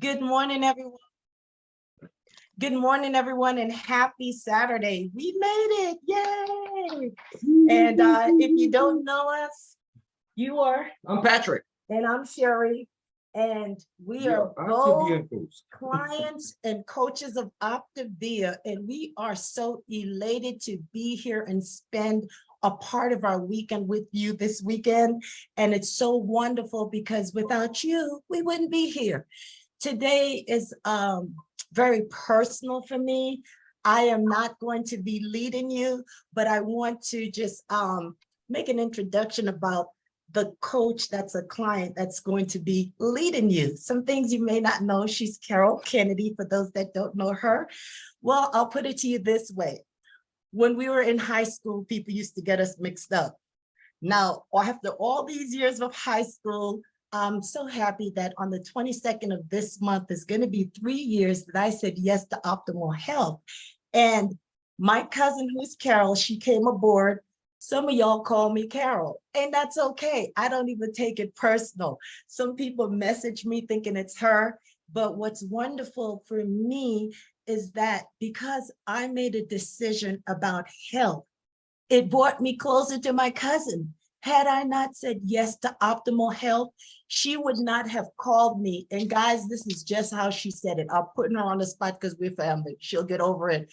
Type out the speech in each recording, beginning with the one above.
Good morning, everyone. Good morning, everyone, and happy Saturday. We made it. Yay. And if you don't know us, you are. I'm Patrick. And I'm Sherry. And we are both clients and coaches of Optavia. And we are so elated to be here and spend a part of our weekend with you this weekend. And it's so wonderful because without you, we wouldn't be here. Today is very personal for me. I am not going to be leading you, but I want to just make an introduction about the coach that's a client that's going to be leading you. Some things you may not know. She's Carol Kennedy, for those that don't know her. Well, I'll put it to you this way. When we were in high school, people used to get us mixed up. Now, after all these years of high school, I'm so happy that on the 22nd of this month is going to be 3 years that I said yes to Optimal Health. And my cousin, who's Carol, she came aboard. Some of y'all call me Carol, and that's okay. I don't even take it personal. Some people message me thinking it's her, but what's wonderful for me is that because I made a decision about health, it brought me closer to my cousin. Had I not said yes to Optimal Health, she would not have called me. And guys, this is just how she said it. I'm putting her on the spot because we're family. She'll get over it.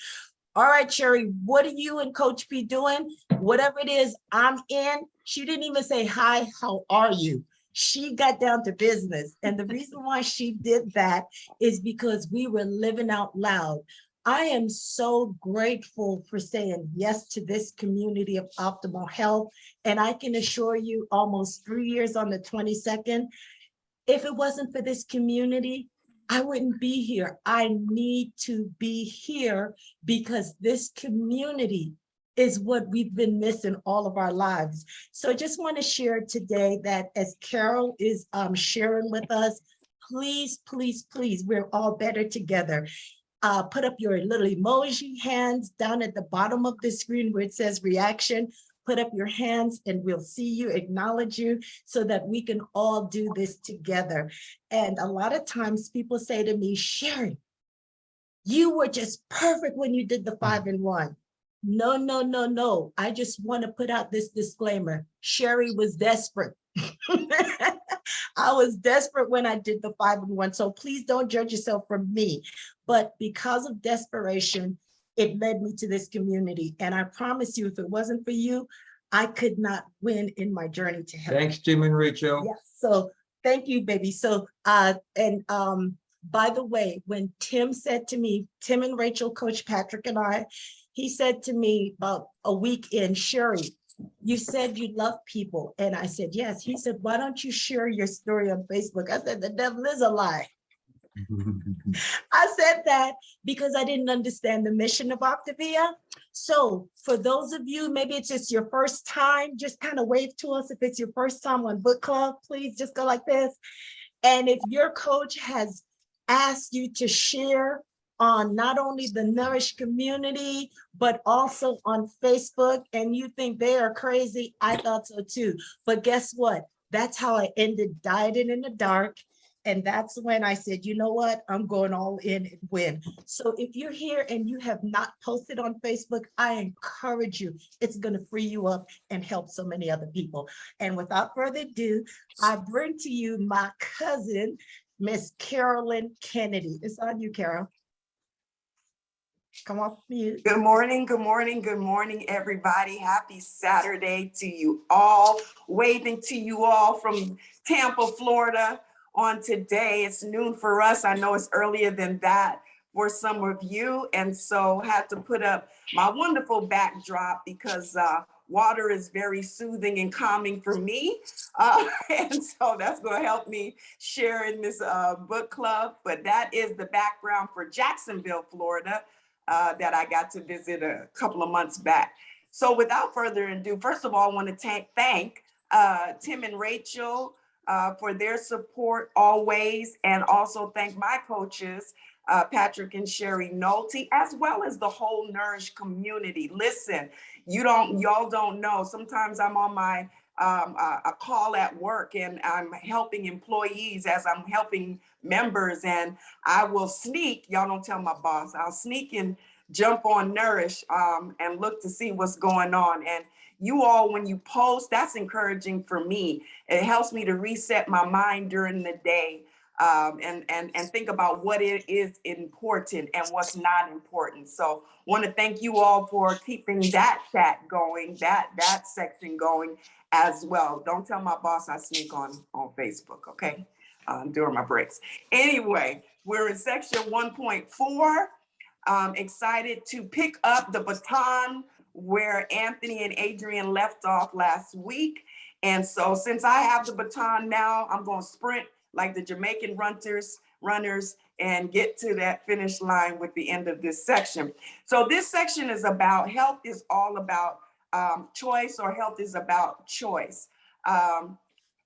All right, Sherry, what are you and Coach P doing? Whatever it is, I'm in. She didn't even say, hi, how are you? She got down to business. And the reason why she did that is because we were living out loud. I am so grateful for saying yes to this community of Optimal Health. And I can assure you, almost 3 years on the 22nd, if it wasn't for this community, I wouldn't be here. I need to be here because this community is what we've been missing all of our lives. So I just want to share today that as Carol is sharing with us, please, please, please, we're all better together. Put up your little emoji hands down at the bottom of the screen where it says reaction. Put up your hands and we'll see you, acknowledge you, so that we can all do this together. And a lot of times people say to me, Sherry, you were just perfect when you did the 5-in-1. No, no, no, no. I just want to put out this disclaimer. Sherry was desperate. I was desperate when I did the 5-in-1. So please don't judge yourself from me. But because of desperation, it led me to this community. And I promise you, if it wasn't for you, I could not win in my journey to health. Thanks, Tim and Rachel. Yes. So thank you, baby. So, by the way, when Tim said to me, Tim and Rachel, Coach Patrick and I, he said to me about a week in, Sherry, you said you love people. And I said, yes. He said, why don't you share your story on Facebook? I said, the devil is a lie. I said that because I didn't understand the mission of Optavia. So for those of you, maybe it's just your first time, just kind of wave to us. If it's your first time on book club, please just go like this. And if your coach has asked you to share on not only the Nourish community, but also on Facebook, and you think they are crazy, I thought so too. But guess what? That's how I ended Dieting in the Dark. And that's when I said, you know what? I'm going all in and win. So if you're here and you have not posted on Facebook, I encourage you. It's going to free you up and help so many other people. And without further ado, I bring to you my cousin, Miss Carolyn Kennedy. It's on you, Carol. Come off mute. Good morning, good morning, good morning, everybody. Happy Saturday to you all. Waving to you all from Tampa, Florida on today. It's noon for us. I know it's earlier than that for some of you. And so had to put up my wonderful backdrop because water is very soothing and calming for me. And so that's going to help me share in this book club. But that is the background for Jacksonville, Florida. That I got to visit a couple of months back. So without further ado, first of all, I want to thank Tim and Rachel for their support always, and also thank my coaches, Patrick and Sherry Nolte, as well as the whole Nourish community. Listen, y'all don't know, sometimes I'm on my a call at work, and I'm helping employees as I'm helping members, and I will sneak, y'all don't tell my boss, I'll sneak and jump on Nourish and look to see what's going on. And you all, when you post, that's encouraging for me. It helps me to reset my mind during the day and think about what it is important and what's not important. So want to thank you all for keeping that chat going, that section going as well. Don't tell my boss I sneak on Facebook, okay? During my breaks. Anyway, we're in section 1.4. Excited to pick up the baton where Anthony and Adrian left off last week. And so since I have the baton now, I'm going to sprint like the Jamaican runners and get to that finish line with the end of this section. So this section is about health is all about choice, or health is about choice.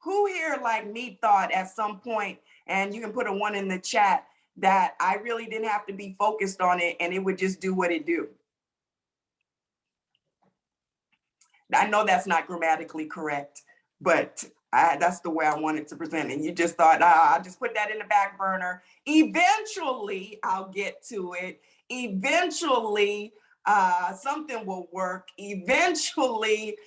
Who here like me thought at some point, and you can put a 1 in the chat, that I really didn't have to be focused on it and it would just do what it do? I know that's not grammatically correct, but that's the way I wanted to present it. You just thought, I'll just put that in the back burner. Eventually, I'll get to it. Eventually, something will work. Eventually,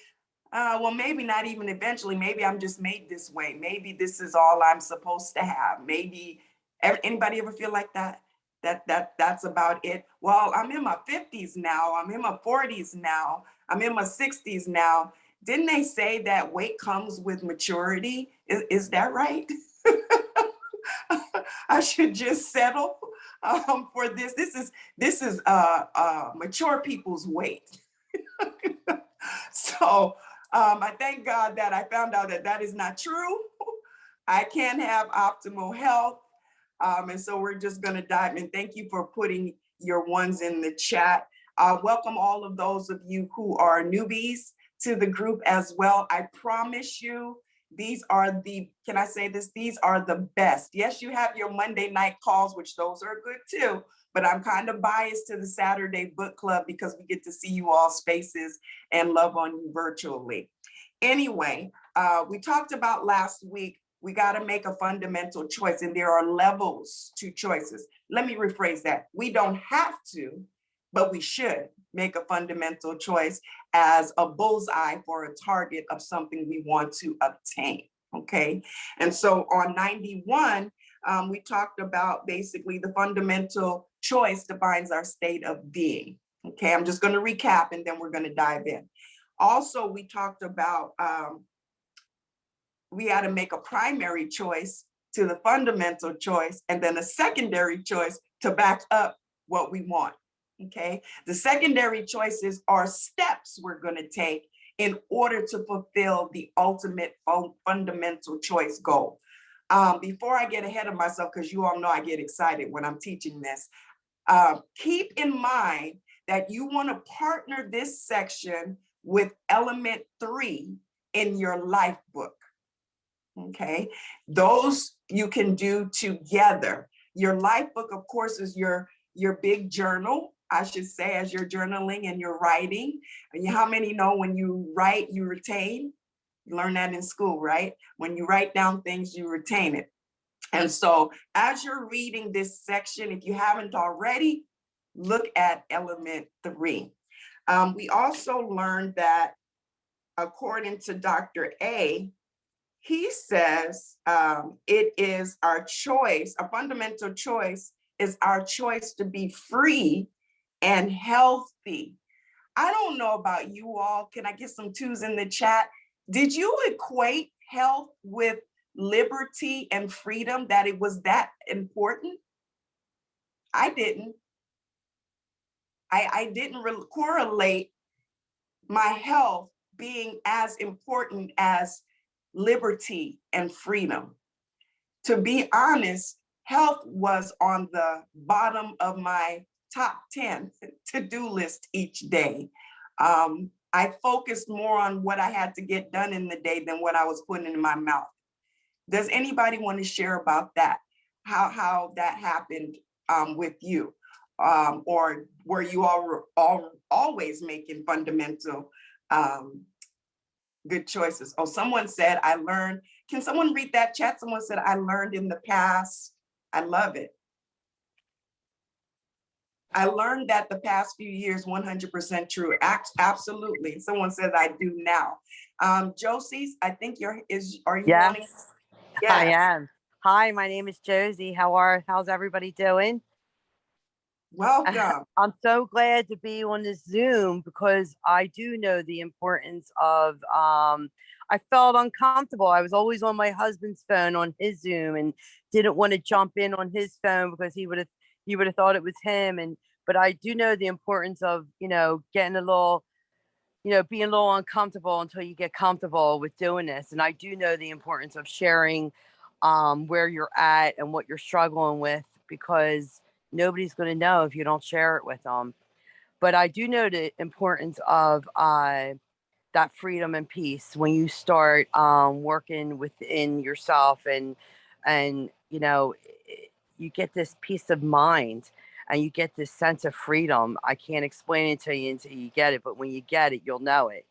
well, maybe not even eventually. Maybe I'm just made this way. Maybe this is all I'm supposed to have. Maybe anybody ever feel like that? That's about it. Well, I'm in my 50s now. I'm in my 40s now. I'm in my 60s now. Didn't they say that weight comes with maturity? Is that right? I should just settle for this. This is mature people's weight. So I thank God that I found out that that is not true. I can have optimal health. And so we're just going to dive in. Thank you for putting your 1s in the chat. Welcome all of those of you who are newbies to the group as well. I promise you, these are the, can I say this? These are the best. Yes, you have your Monday night calls, which those are good too, but I'm kind of biased to the Saturday book club because we get to see you all's faces and love on you virtually. Anyway, we talked about last week, we got to make a fundamental choice, and there are levels to choices. Let me rephrase that. We don't have to, but we should make a fundamental choice as a bullseye for a target of something we want to obtain, okay? And so on 91, we talked about basically the fundamental choice defines our state of being, okay? I'm just gonna recap and then we're gonna dive in. Also, we talked about we had to make a primary choice to the fundamental choice and then a secondary choice to back up what we want. Okay, the secondary choices are steps we're going to take in order to fulfill the ultimate fundamental choice goal. Before I get ahead of myself, because you all know I get excited when I'm teaching this, keep in mind that you want to partner this section with element 3 in your life book. Okay, those you can do together. Your life book, of course, is your big journal, I should say, as you're journaling and you're writing. And how many know when you write, you retain? You learn that in school, right? When you write down things, you retain it. And so as you're reading this section, if you haven't already, look at element 3. We also learned that according to Dr. A, he says it is our choice, a fundamental choice is our choice to be free and healthy. I don't know about you all. Can I get some 2s in the chat? Did you equate health with liberty and freedom, that it was that important? I didn't. I didn't correlate my health being as important as liberty and freedom. To be honest, health was on the bottom of my top 10 to-do list each day. I focused more on what I had to get done in the day than what I was putting in my mouth. Does anybody want to share about that? How that happened with you? Or were you all always making fundamental Good choices. Oh, someone said, I learned. Can someone read that chat? Someone said, I learned in the past. I love it. I learned that the past few years, 100% true. Absolutely. Someone says I do now. Josie, I think are you wanting? Yes, I Yes. am. Hi, my name is Josie. How's everybody doing? Welcome. I'm so glad to be on this Zoom because I do know the importance of I felt uncomfortable. I was always on my husband's phone on his Zoom and didn't want to jump in on his phone because he would have thought it was him. And but I do know the importance of, getting a little, being a little uncomfortable until you get comfortable with doing this. And I do know the importance of sharing where you're at and what you're struggling with, because nobody's going to know if you don't share it with them. But I do know the importance of that freedom and peace when you start working within yourself, and you get this peace of mind and you get this sense of freedom. I can't explain it to you until you get it, but when you get it, you'll know it.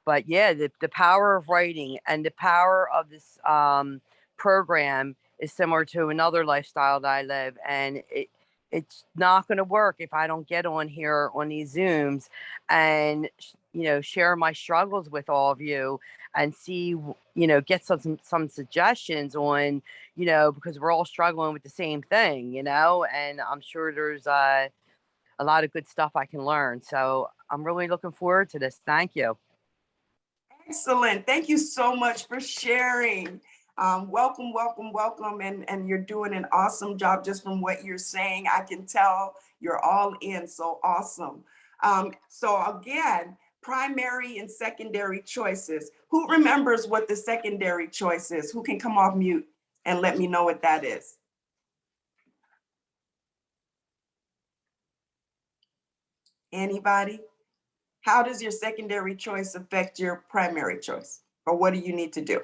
But yeah, the power of writing and the power of this program is similar to another lifestyle that I live, and it's not going to work if I don't get on here on these Zooms and share my struggles with all of you and see, get some suggestions on, because we're all struggling with the same thing, and I'm sure there's a lot of good stuff I can learn. So I'm really looking forward to this. Thank you. Excellent. Thank you so much for sharing. Welcome, welcome, welcome. And you're doing an awesome job just from what you're saying. I can tell you're all in. So awesome. So again, primary and secondary choices. Who remembers what the secondary choice is? Who can come off mute and let me know what that is? Anybody? How does your secondary choice affect your primary choice? Or what do you need to do?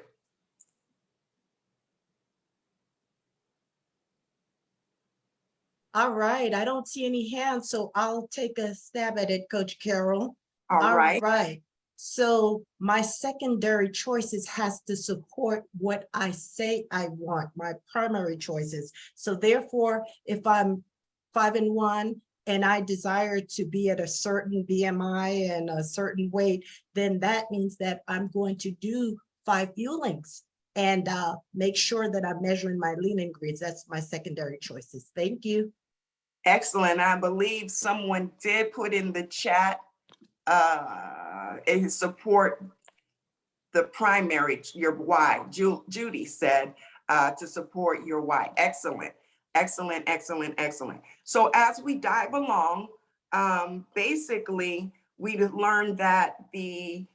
All right, I don't see any hands, so I'll take a stab at it, Coach Carol. All right. So my secondary choices has to support what I say I want, my primary choices. So therefore, if I'm 5'1" and I desire to be at a certain BMI and a certain weight, then that means that I'm going to do 5 fuelings and make sure that I'm measuring my lean ingredients. That's my secondary choices. Thank you. Excellent. I believe someone did put in the chat support the primary, your why. Judy said to support your why. Excellent, excellent, excellent, excellent. So as we dive along, basically we learned that the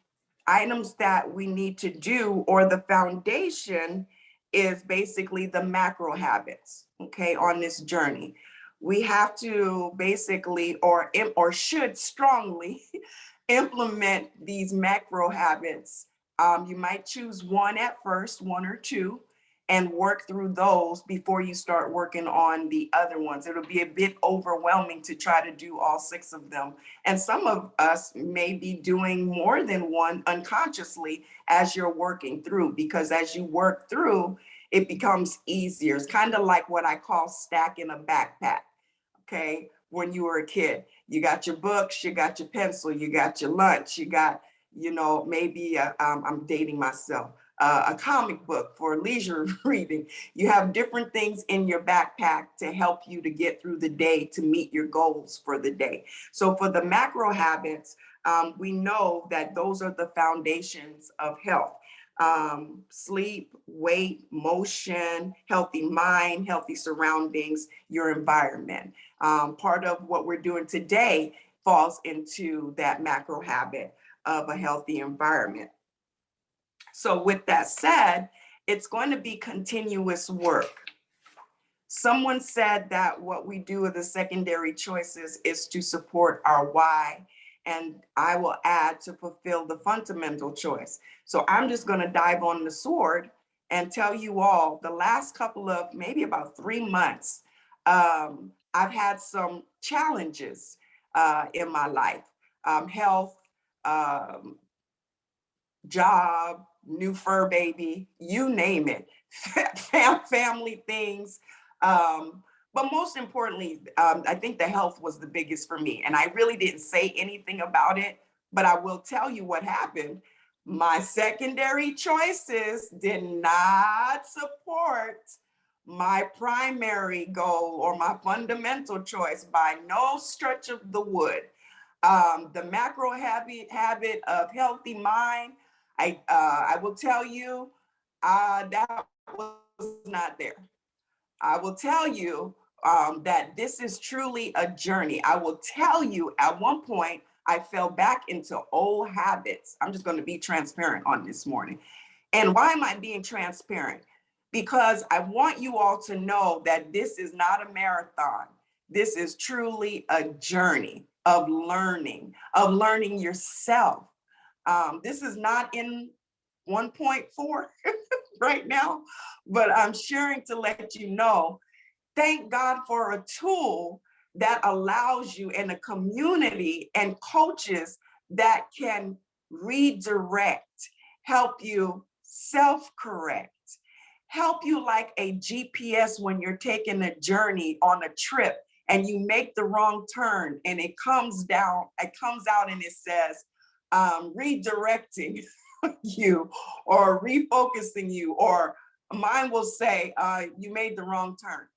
items that we need to do, or the foundation, is basically the macro habits, okay, on this journey. We have to basically, or should strongly implement these macro habits. You might choose one at first, 1 or 2, and work through those before you start working on the other ones. It'll be a bit overwhelming to try to do all 6 of them. And some of us may be doing more than one unconsciously as you're working through, because as you work through, it becomes easier. It's kind of like what I call stacking a backpack. Okay, when you were a kid, you got your books, you got your pencil, you got your lunch, you got, maybe I'm dating myself, a comic book for leisure reading. You have different things in your backpack to help you to get through the day to meet your goals for the day. So for the macro habits, we know that those are the foundations of health. Sleep, weight, motion, healthy mind, healthy surroundings, your environment. Part of what we're doing today falls into that macro habit of a healthy environment. So with that said, it's going to be continuous work. Someone said that what we do with the secondary choices is to support our why, and I will add to fulfill the fundamental choice. So I'm just going to dive on the sword and tell you all the last couple of, maybe about 3 months, I've had some challenges in my life, health, job, new fur baby, you name it, family things. But most importantly, I think the health was the biggest for me. And I really didn't say anything about it, but I will tell you what happened. My secondary choices did not support my primary goal or my fundamental choice by no stretch of the wood. The macro habit of healthy mind, I will tell you, that was not there. I will tell you that this is truly a journey. I will tell you at one point, I fell back into old habits. I'm just going to be transparent on this morning. And why am I being transparent? Because I want you all to know that this is not a marathon. This is truly a journey of learning yourself. This is not in 1.4 right now, but I'm sharing to let you know, thank God for a tool that allows you in a community and coaches that can redirect, help you self-correct, help you like a GPS when you're taking a journey on a trip and you make the wrong turn and it comes out and it says, redirecting you or refocusing you, or mine will say, you made the wrong turn.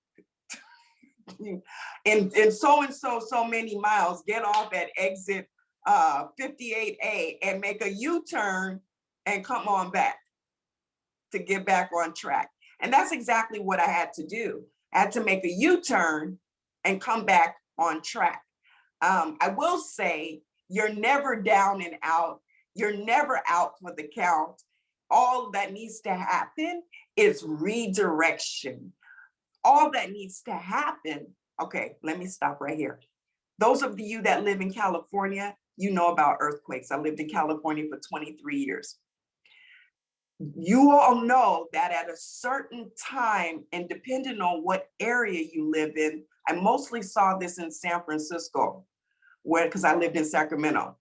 in so many miles, get off at exit 58A and make a U-turn and come on back to get back on track. And that's exactly what I had to do. I had to make a U-turn and come back on track. I will say, you're never down and out. You're never out for the count. All that needs to happen is redirection. All that needs to happen. Okay, let me stop right here. Those of you that live in California, you know about earthquakes. I lived in California for 23 years. You all know that at a certain time, and depending on what area you live in, I mostly saw this in San Francisco, because I lived in Sacramento.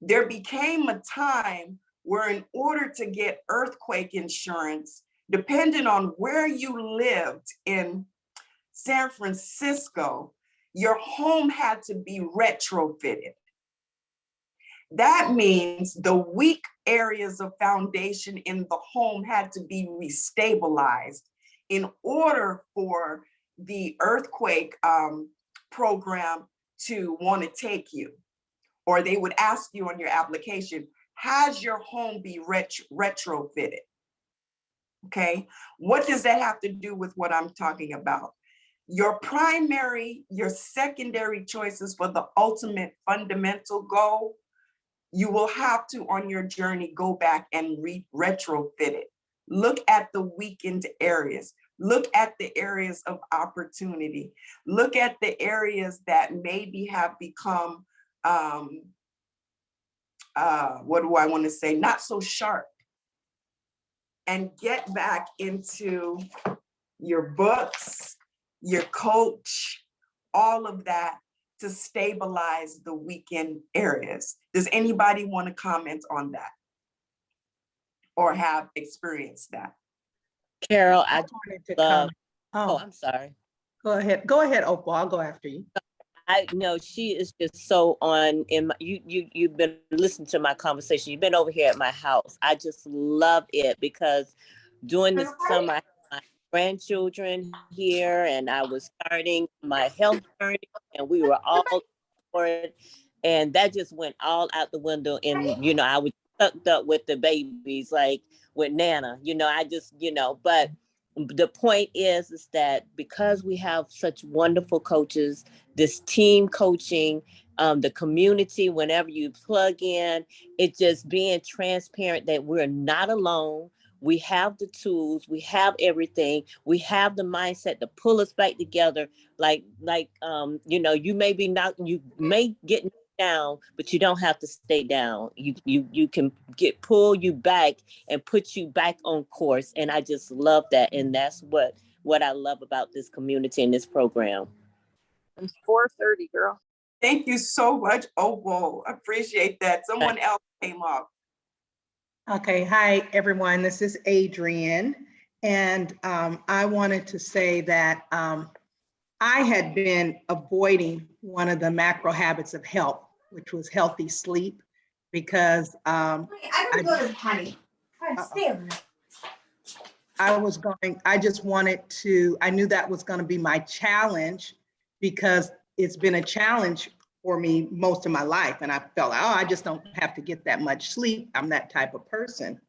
There became a time where in order to get earthquake insurance, depending on where you lived in San Francisco, your home had to be retrofitted. That means the weak areas of foundation in the home had to be restabilized in order for the earthquake program to want to take you. Or they would ask you on your application, has your home be retrofitted? Okay, what does that have to do with what I'm talking about? Your primary, your secondary choices for the ultimate fundamental goal, you will have to, on your journey, go back and retrofit it. Look at the weakened areas. Look at the areas of opportunity. Look at the areas that maybe have become, what do I want to say, not so sharp. And get back into your books, your coach, all of that to stabilize the weakened areas. Does anybody want to comment on that or have experienced that? Carol, I wanted to comment. Oh, I'm sorry. Go ahead, Opal. I'll go after you. I know she is just so on in my, you've been listening to my conversation. You've been over here at my house. I just love it because during this summer, I had my grandchildren here and I was starting my health journey and we were all for it. And that just went all out the window. And, you know, I was tucked up with the babies, like with Nana, you know, I just, you know, but the point is that because we have such wonderful coaches, this team coaching, the community, whenever you plug in, it's just being transparent that we're not alone. We have the tools, we have everything, we have the mindset to pull us back together. Like, you know, you may be not, you may get down, but you don't have to stay down. You can pull you back and put you back on course. And I just love that. And that's what I love about this community and this program. It's 4:30, girl. Thank you so much, Opal. Appreciate that. Someone else came up. Okay, hi everyone. This is Adrienne, and I wanted to say that I had been avoiding one of the macro habits of health, which was healthy sleep, because I gotta go to the potty. Stay over there. I just wanted to, I knew that was going to be my challenge because it's been a challenge for me most of my life. And I felt, oh, I just don't have to get that much sleep. I'm that type of person.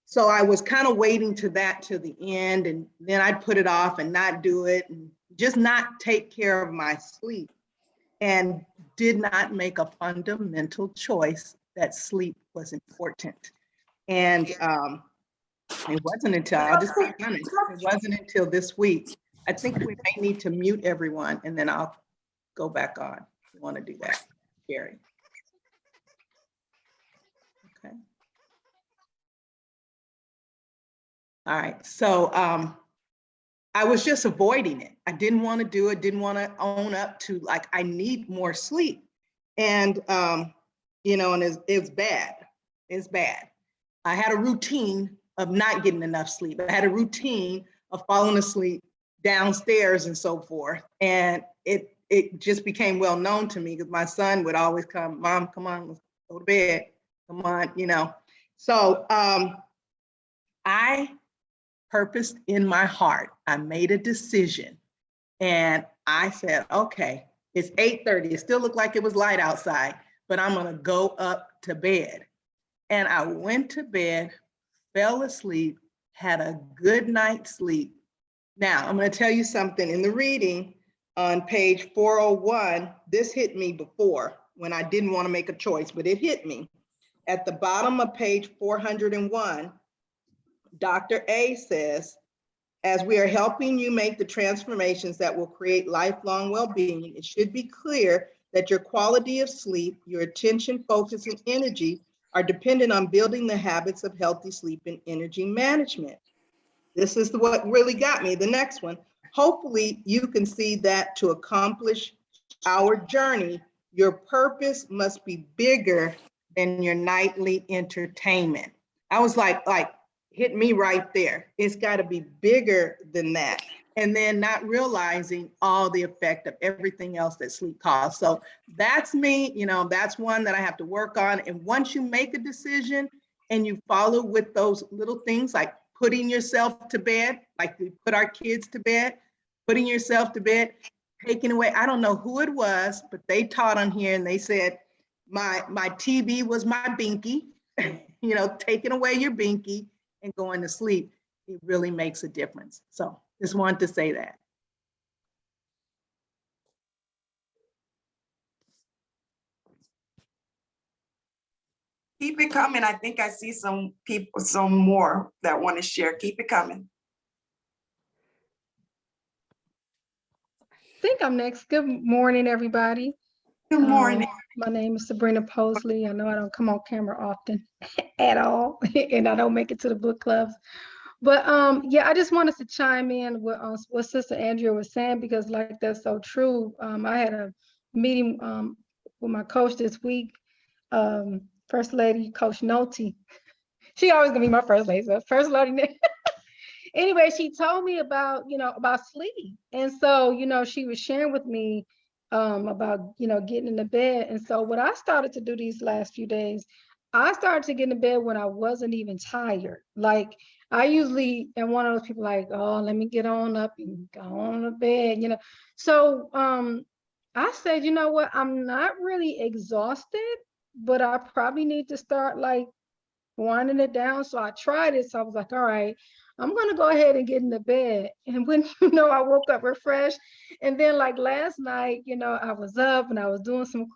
So I was kind of waiting to the end, and then I'd put it off and not do it and just not take care of my sleep, and did not make a fundamental choice that sleep was important. And it wasn't until, I'll just be honest, it wasn't until this week. I think we may need to mute everyone and then I'll go back on. If you want to do that, Gary. Okay. All right, so I was just avoiding it. I didn't want to do it, didn't want to own up to, like, I need more sleep. And, you know, and it's bad. It's bad. I had a routine of not getting enough sleep. I had a routine of falling asleep downstairs and so forth. And it just became well known to me because my son would always come, Mom, come on, let's go to bed. Come on, you know. So I purposed in my heart, I made a decision and I said, okay, it's 8:30. It still looked like it was light outside, but I'm gonna go up to bed. And I went to bed, fell asleep, had a good night's sleep. Now, I'm going to tell you something. In the reading on page 401, this hit me before when I didn't want to make a choice, but it hit me. At the bottom of page 401, Dr. A says, as we are helping you make the transformations that will create lifelong well-being, it should be clear that your quality of sleep, your attention, focus, and energy are dependent on building the habits of healthy sleep and energy management. This is what really got me. The next one. Hopefully you can see that to accomplish our journey, your purpose must be bigger than your nightly entertainment. I was like, hit me right there. It's got to be bigger than that. And then not realizing all the effect of everything else that sleep causes. So that's me, you know, that's one that I have to work on. And once you make a decision and you follow with those little things like putting yourself to bed, like we put our kids to bed, putting yourself to bed, taking away, I don't know who it was, but they taught on here and they said, my TV was my binky, you know, taking away your binky and going to sleep, it really makes a difference. So just wanted to say that. Keep it coming. I think I see some people, some more that want to share. Keep it coming. I think I'm next. Good morning, everybody. Good morning. My name is Sabrina Posley. I know I don't come on camera often at all, and I don't make it to the book clubs. But yeah, I just wanted to chime in with what Sister Andrea was saying, because like that's so true. I had a meeting with my coach this week, First Lady Coach Nolte. She always gonna be my first lady, so First Lady. Anyway, she told me about, about sleep. And so, she was sharing with me about, getting in the bed. And so what I started to do these last few days, I started to get in bed when I wasn't even tired. Like I usually am one of those people like, oh, let me get on up and go on to bed, So I said, you know what, I'm not really exhausted, but I probably need to start like winding it down. So I tried it. So I was like, all right, I'm going to go ahead and get in the bed. And when, I woke up refreshed. And then like last night, I was up and I was doing some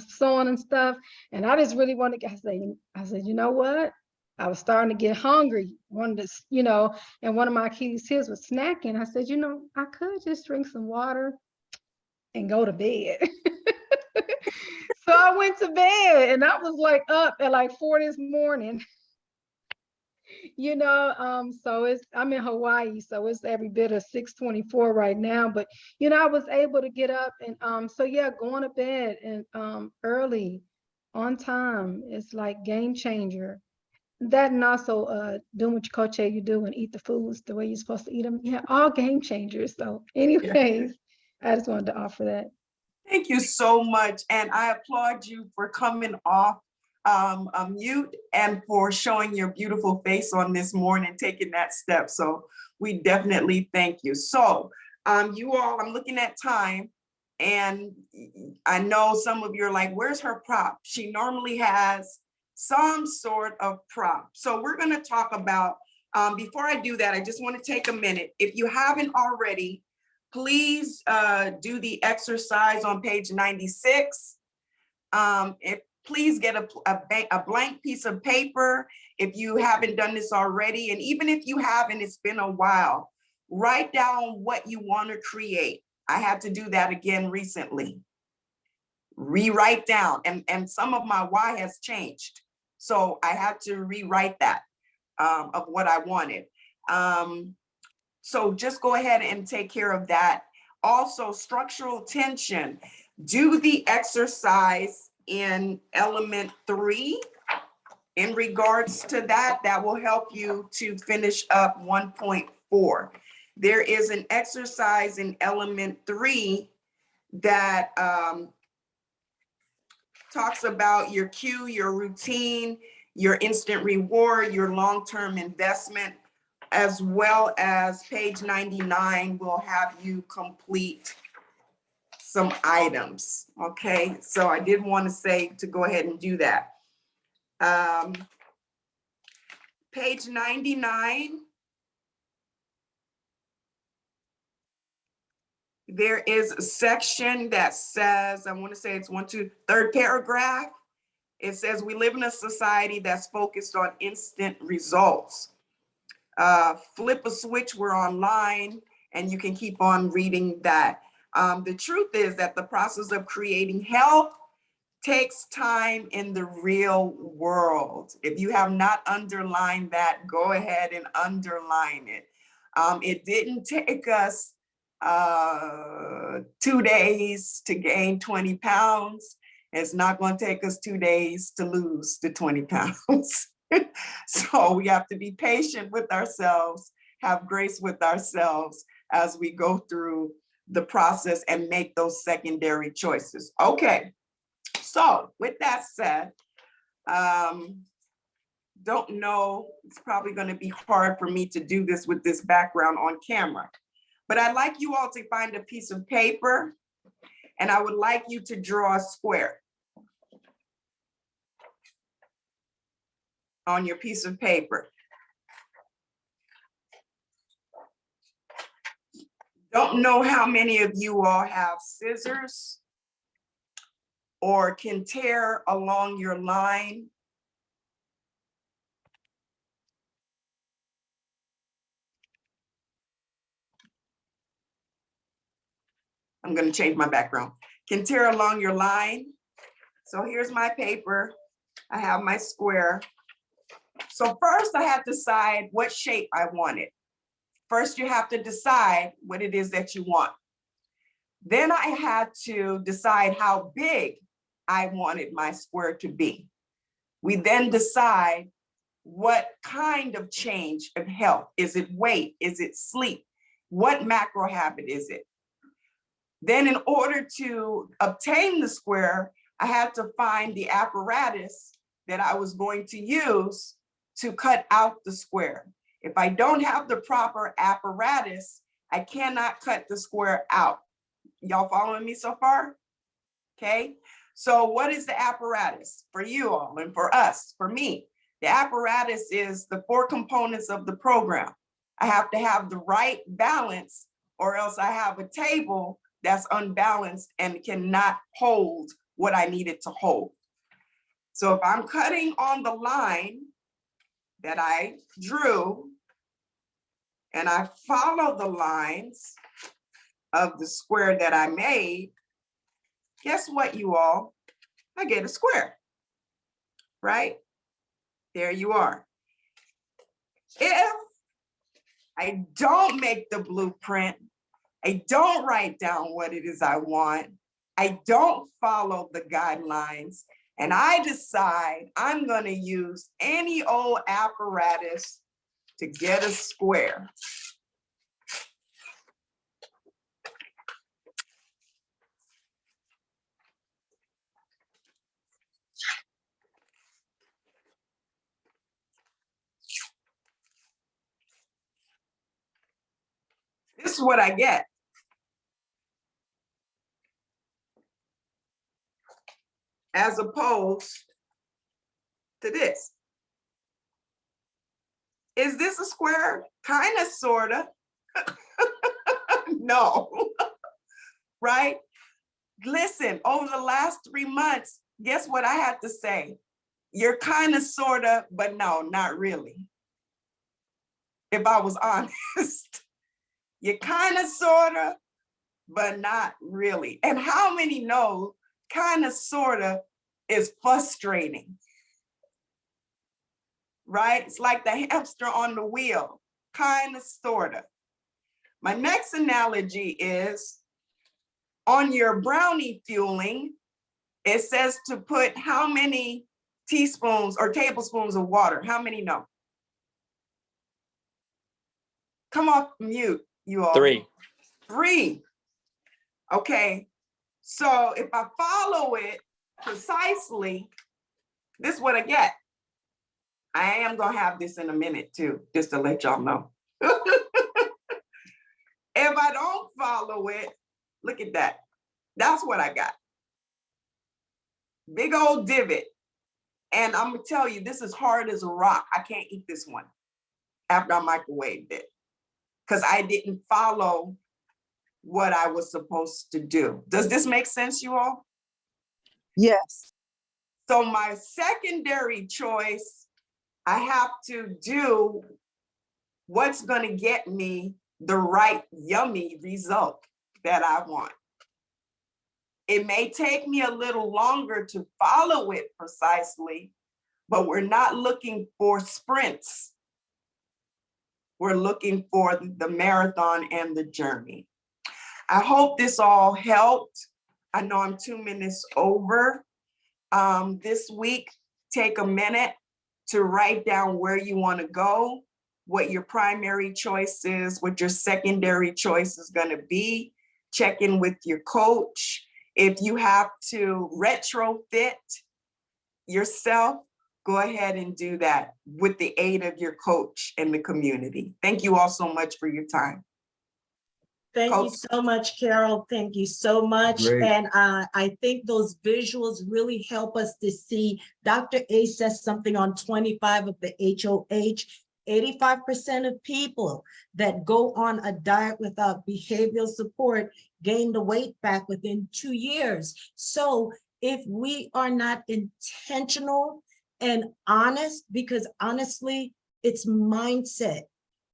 sewing and stuff. And I just really wanted to, I said, you know what? I was starting to get hungry. Wanted to, and one of my Achilles heels was snacking. I said, I could just drink some water and go to bed. So I went to bed and I was like up at like 4 this morning. So I'm in Hawaii, so it's every bit of 6:24 right now. But I was able to get up and so yeah, going to bed and early on time is like game changer. that and also doing what your coach tell you do and eat the foods the way you're supposed to eat them. Yeah, all game changers. So anyways, I just wanted to offer that. Thank you so much. And I applaud you for coming off mute and for showing your beautiful face on this morning, taking that step. So we definitely thank you. So you all, I'm looking at time, and I know some of you are like, where's her prop? She normally has some sort of prop. So we're going to talk about, before I do that, I just want to take a minute. If you haven't already, please do the exercise on page 96. Please get a blank piece of paper if you haven't done this already. And even if you haven't, it's been a while. Write down what you want to create. I had to do that again recently. Rewrite down. And some of my why has changed. So I had to rewrite that of what I wanted. So just go ahead and take care of that. Also, structural tension. Do the exercise in element 3 in regards to that. That will help you to finish up 1.4. There is an exercise in element 3 that talks about your cue, your routine, your instant reward, your long-term investment, as well as page 99 will have you complete some items. Okay, so I did want to say to go ahead and do that. Page 99, there is a section that says, I want to say it's third paragraph. It says, we live in a society that's focused on instant results. Flip a switch, we're online, and you can keep on reading that. The truth is that the process of creating health takes time in the real world. If you have not underlined that, go ahead and underline it. It didn't take us 2 days to gain 20 pounds. It's not going to take us 2 days to lose the 20 pounds. So we have to be patient with ourselves, have grace with ourselves as we go through the process and make those secondary choices. Okay, so with that said, don't know, it's probably going to be hard for me to do this with this background on camera, but I'd like you all to find a piece of paper, and I would like you to draw a square on your piece of paper. Don't know how many of you all have scissors or can tear along your line. I'm going to change my background. Can tear along your line. So here's my paper. I have my square. So first I have to decide what shape I wanted. First, you have to decide what it is that you want. Then I had to decide how big I wanted my square to be. We then decide what kind of change of health. Is it weight? Is it sleep? What macro habit is it? Then in order to obtain the square, I had to find the apparatus that I was going to use to cut out the square. If I don't have the proper apparatus, I cannot cut the square out. Y'all following me so far? Okay, so what is the apparatus for you all and for us, for me? The apparatus is the 4 components of the program. I have to have the right balance, or else I have a table that's unbalanced and cannot hold what I need it to hold. So if I'm cutting on the line that I drew, and I follow the lines of the square that I made, guess what, you all? I get a square, right? There you are. If I don't make the blueprint, I don't write down what it is I want, I don't follow the guidelines, and I decide I'm gonna use any old apparatus to get a square. This is what I get. As opposed to this. Is this a square? Kind of, sort of. No, right? Listen, over the last 3 months, guess what I had to say? You're kind of, sort of, but no, not really. If I was honest, you're kind of, sort of, but not really. And how many know kind of, sort of is frustrating, right? It's like the hamster on the wheel, kind of, sort of. My next analogy is on your brownie fueling, it says to put how many teaspoons or tablespoons of water? How many know? Come off mute, you all. 3. 3. Okay, so if I follow it precisely, this is what I get. I am gonna have this in a minute too, just to let y'all know. If I don't follow it, look at that. That's what I got. Big old divot. And I'm gonna tell you, this is hard as a rock. I can't eat this one after I microwaved it because I didn't follow what I was supposed to do. Does this make sense, you all? Yes. So my secondary choice, I have to do what's gonna get me the right yummy result that I want. It may take me a little longer to follow it precisely, but we're not looking for sprints. We're looking for the marathon and the journey. I hope this all helped. I know I'm 2 minutes over. This week, take a minute to write down where you want to go, what your primary choice is, what your secondary choice is going to be. Check in with your coach. If you have to retrofit yourself, go ahead and do that with the aid of your coach and the community. Thank you all so much for your time. Thank you Coach. so much, Carol. Thank you so much. Great. And I think those visuals really help us to see. Dr. A says something on 25 of the HOH. 85% of people that go on a diet without behavioral support gain the weight back within 2 years. So if we are not intentional and honest, because honestly, it's mindset.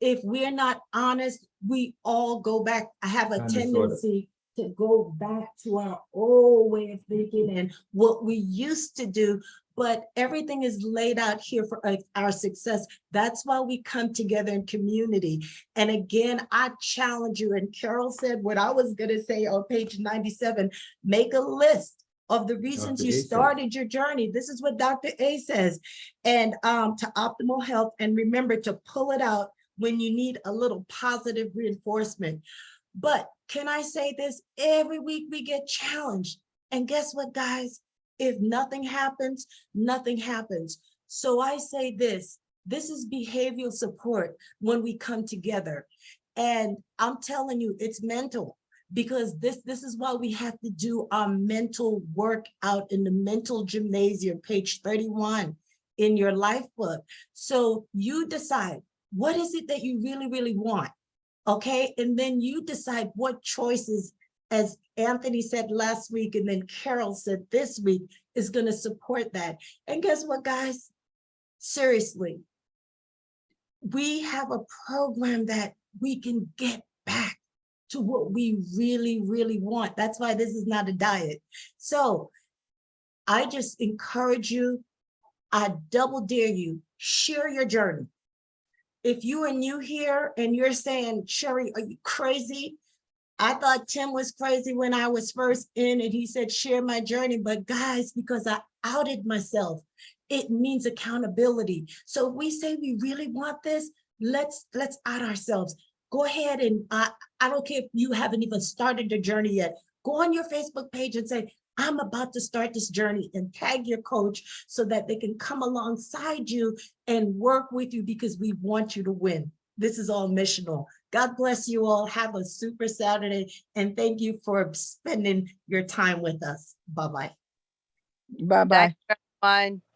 If we're not honest, we all go back. I have a tendency to go back to our old way of thinking and what we used to do, but everything is laid out here for our success. That's why we come together in community. And again, I challenge you, and Carol said what I was gonna say on page 97, make a list of the reasons you started your journey. This is what Dr. A says. And to optimal health, and remember to pull it out when you need a little positive reinforcement. But can I say this? Every week we get challenged. And guess what, guys? If nothing happens, nothing happens. So I say this is behavioral support when we come together. And I'm telling you, it's mental, because this is why we have to do our mental work out in the mental gymnasium, page 31 in your life book. So you decide, what is it that you really, really want? Okay, and then you decide what choices, as Anthony said last week, and then Carol said this week, is going to support that. And guess what, guys? Seriously, we have a program that we can get back to what we really, really want. That's why this is not a diet. So I just encourage you, I double dare you, share your journey. If you are new here and you're saying, Sherry, are you crazy? I thought Tim was crazy when I was first in and he said, share my journey. But guys, because I outed myself, it means accountability. So if we say we really want this, let's out ourselves. Go ahead and I don't care if you haven't even started the journey yet. Go on your Facebook page and say, I'm about to start this journey, and tag your coach so that they can come alongside you and work with you, because we want you to win. This is all missional. God bless you all. Have a super Saturday, and thank you for spending your time with us. Bye-bye. Bye-bye. Thank you, everyone.